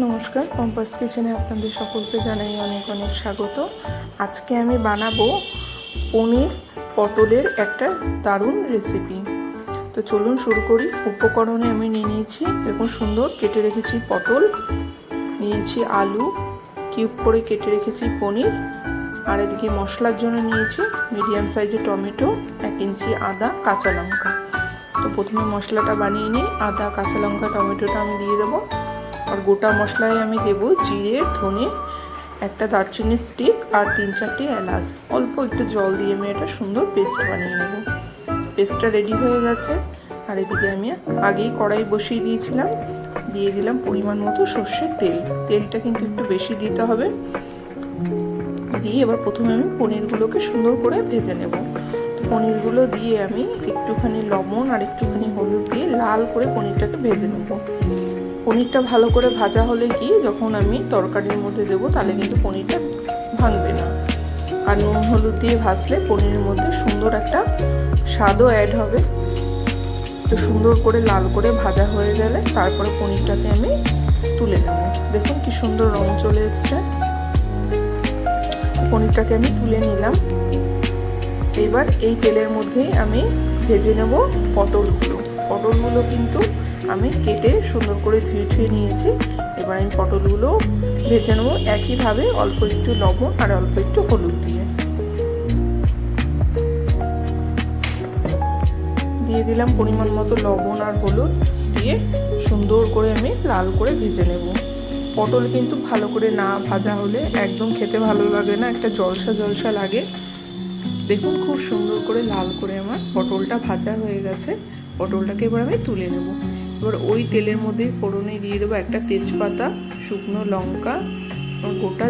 নমস্কার, কম্পাস কিচেনে আপনাদের সকলকে জানাই অনেক অনেক স্বাগত। আজকে আমি বানাবো পনির পটলের একটা দারুণ রেসিপি। তো চলুন শুরু করি। উপকরণে আমি নিয়েছি এরকম সুন্দর কেটে রেখেছি পটল, নিয়েছি আলু, কিউব করে কেটে রেখেছি পনির, আর এদিকে মশলার জন্য নিয়েছি মিডিয়াম সাইজের টমেটো, 1 ইঞ্চি আদা, কাঁচা লঙ্কা। তো প্রথমে মশলাটা বানিয়ে নিই। আদা, কাঁচা লঙ্কা, টমেটোটা আমি দিয়ে দেবো। আর গোটা মশলায় আমি দেবো জিরে, ধনে, একটা দারচিনির স্টিক আর 3-4টি এলাচ। অল্প একটু জল দিয়ে আমি এটা সুন্দর পেস্ট বানিয়ে নেব। পেস্টটা রেডি হয়ে গেছে। আর এদিকে আমি আগেই কড়াই বসিয়ে দিয়েছিলাম, দিয়ে দিলাম পরিমাণ মতো সর্ষের তেল। তেলটা কিন্তু একটু বেশি দিতে হবে। দিয়ে এবার প্রথমে আমি পনিরগুলোকে সুন্দর করে ভেজে নেব। পনিরগুলো দিয়ে আমি একটুখানি লবণ আর একটুখানি হলুদ দিয়ে লাল করে পনিরটাকে ভেজে নেব। পনিরটা ভালো করে ভাজা হলে কি যখন আমি তরকারির মধ্যে দেবো তাহলে কিন্তু পনিরটা ভাঙবে না। আর নুন হলুদ দিয়ে ভাজলে পনিরের মধ্যে সুন্দর একটা স্বাদও অ্যাড হবে। তো সুন্দর করে লাল করে ভাজা হয়ে গেলে তারপরে পনিরটাকে আমি তুলে নেব। দেখুন কি সুন্দর রং চলে এসছে। পনিরটাকে আমি তুলে নিলাম। এবার এই তেলের মধ্যেই আমি ভেজে নেব পটলগুলো কিন্তু আমি কেটে সুন্দর করে ধুয়ে নিয়েছি। এবার আমি পটলগুলো ভেজে নেব একইভাবে, অল্প একটু লবণ আর অল্প একটু হলুদ দিয়ে দিলাম পরিমাণ মতো লবণ আর হলুদ দিয়ে সুন্দর করে আমি লাল করে ভেজে নেব। পটল কিন্তু ভালো করে না ভাজা হলে একদম খেতে ভালো লাগে না, একটা জলসা জলসা লাগে। দেখুন খুব সুন্দর করে লাল করে আমার পটলটা ভাজা হয়ে গেছে। পটলটাকে এবার আমি তুলে নেব। এবার ওই তেলের মধ্যে ফোড়নে দিয়ে দেবো একটা তেজপাতা, শুকনো লঙ্কা, গোটা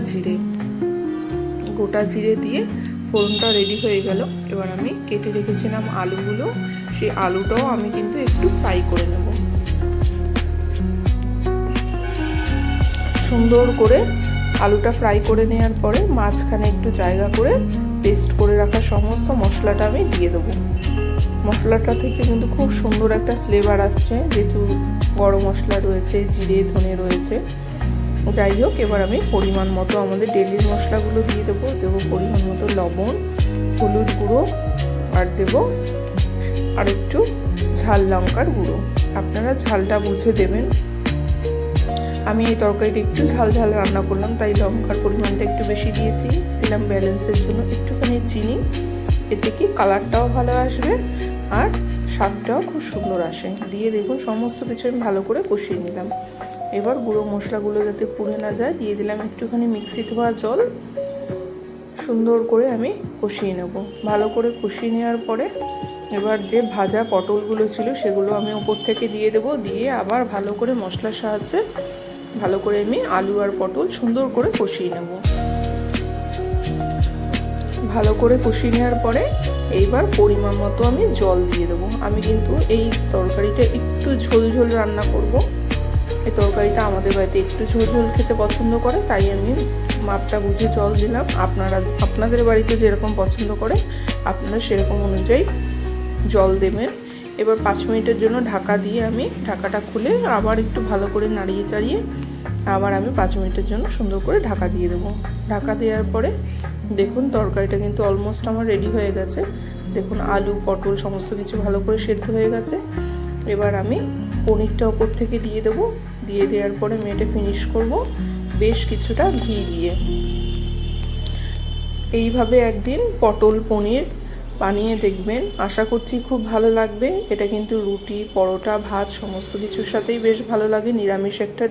জিরে দিয়ে ফোড়নটা রেডি হয়ে গেল। এবার আমি কেটে রেখেছিলাম আলুগুলো, সেই আলুটাও আমি কিন্তু একটু ফ্রাই করে নেব। সুন্দর করে আলুটা ফ্রাই করে নেওয়ার পরে মাঝখানে একটু জায়গা করে পেস্ট করে রাখা সমস্ত মশলাটা আমি দিয়ে দেবো। মশলাটা থেকে কিন্তু খুব সুন্দর একটা ফ্লেভার আসছে, যেহেতু গরম মশলা রয়েছে, জিরে ধনে রয়েছে। যাই হোক, এবার আমি পরিমাণ মতো আমাদের ডেলির মশলাগুলো দিয়ে দেবো পরিমাণ মতো লবণ, হলুদ গুঁড়ো, আর দেবো আর একটু ঝাল লঙ্কার গুঁড়ো। আপনারা ঝালটা বুঝে দেবেন। আমি এই তরকারিটা একটু ঝাল রান্না করলাম, তাই লঙ্কার পরিমাণটা একটু বেশি দিয়েছি। দিলাম ব্যালেন্সের জন্য একটুখানি চিনি, এতে কি কালারটাও ভালো আসবে আর স্বাদটাও খুব সুন্দর আসে। দিয়ে দেখুন সমস্ত কিছু আমি ভালো করে কষিয়ে নিলাম। এবার গুঁড়ো মশলাগুলো যাতে পুড়ে না যায় দিয়ে দিলাম একটুখানি মিক্সি ধোয়া জল। সুন্দর করে আমি কষিয়ে নেব। ভালো করে কষিয়ে নেওয়ার পরে এবার যে ভাজা পটলগুলো ছিল সেগুলো আমি উপর থেকে দিয়ে দেবো। দিয়ে আবার ভালো করে মশলার সাহায্যে ভালো করে আমি আলু আর পটল সুন্দর করে কষিয়ে নেব। ভালো করে কষিয়ে নেওয়ার পরে এইবার পরিমাণ মতো আমি জল দিয়ে দেবো। আমি কিন্তু এই তরকারিটা একটু ঝোল রান্না করব। এই তরকারিটা আমাদের বাড়িতে একটু ঝোল খেতে পছন্দ করে, তাই আমি মাপটা বুঝে জল দিলাম। আপনাদের বাড়িতে যেরকম পছন্দ করে আপনারা সেরকম অনুযায়ী জল দেবেন। এবার 5 মিনিটের জন্য ঢাকা দিয়ে আমি ঢাকাটা খুলে আবার একটু ভালো করে নাড়িয়ে চাড়িয়ে আবার আমি 5 মিনিটের জন্য সুন্দর করে ঢাকা দিয়ে দেবো। ঢাকা দেওয়ার পরে দেখুন তরকারিটা কিন্তু অলমোস্ট আমার রেডি হয়ে গেছে। দেখুন আলু পটল সমস্ত কিছু ভালো করে সেদ্ধ হয়ে গেছে। এবার আমি পনিরটা ওপর থেকে দিয়ে দেবো। দিয়ে দেওয়ার পরে আমি এটা ফিনিশ করব বেশ কিছুটা ঘি দিয়ে। এইভাবে একদিন পটল পনির বানিয়ে দেখবেন, আশা করছি খুব ভালো লাগবে। এটা কিন্তু রুটি, পরোটা, ভাত সমস্ত কিছুর সাথেই বেশ ভালো লাগে। নিরামিষ একটা